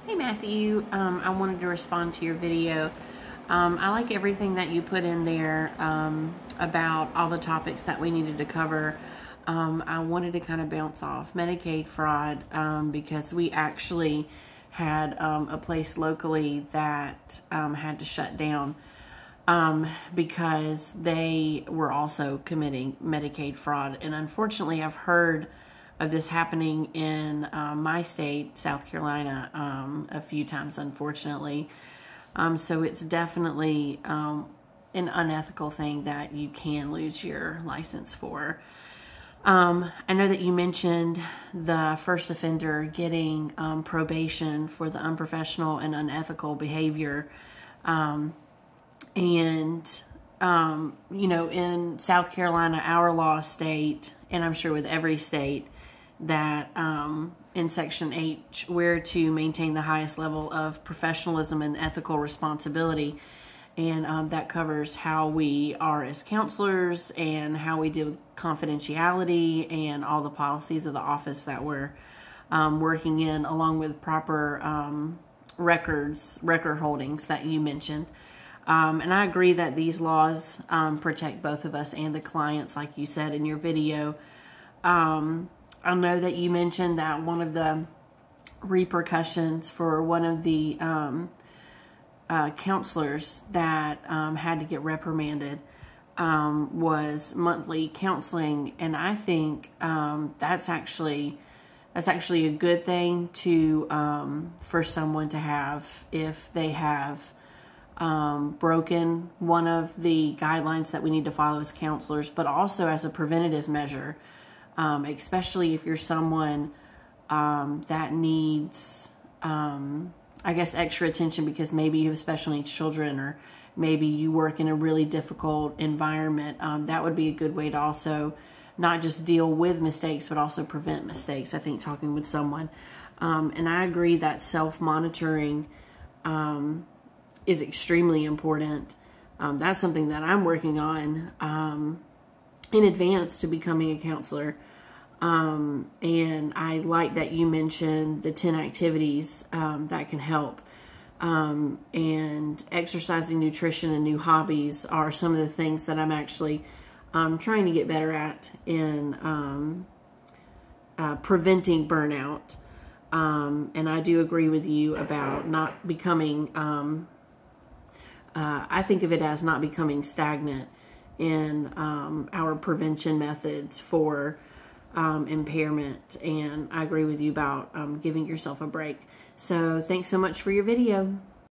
Hey Matthew, I wanted to respond to your video. I like everything that you put in there about all the topics that we needed to cover. I wanted to kind of bounce off Medicaid fraud because we actually had a place locally that had to shut down because they were also committing Medicaid fraud. And unfortunately, I've heard of this happening in my state, South Carolina, a few times, unfortunately. So it's definitely an unethical thing that you can lose your license for. I know that you mentioned the first offender getting probation for the unprofessional and unethical behavior. You know, in South Carolina, our law state, and I'm sure with every state, that in Section H, we're to maintain the highest level of professionalism and ethical responsibility. And that covers how we are as counselors and how we deal with confidentiality and all the policies of the office that we're working in, along with proper record holdings that you mentioned. And I agree that these laws protect both of us and the clients, like you said in your video. I know that you mentioned that one of the repercussions for one of the counselors that had to get reprimanded was monthly counseling, and I think that's actually a good thing to for someone to have if they have broken one of the guidelines that we need to follow as counselors, but also as a preventative measure. Especially if you're someone that needs, I guess, extra attention because maybe you have special needs children or maybe you work in a really difficult environment. That would be a good way to also not just deal with mistakes, but also prevent mistakes, I think, talking with someone. And I agree that self-monitoring is extremely important. That's something that I'm working on in advance to becoming a counselor. And I like that you mentioned the 10 activities that can help. And exercising, nutrition, and new hobbies are some of the things that I'm actually trying to get better at in preventing burnout. And I do agree with you about not becoming, I think of it as not becoming stagnant in our prevention methods for impairment, and I agree with you about giving yourself a break. So thanks so much for your video.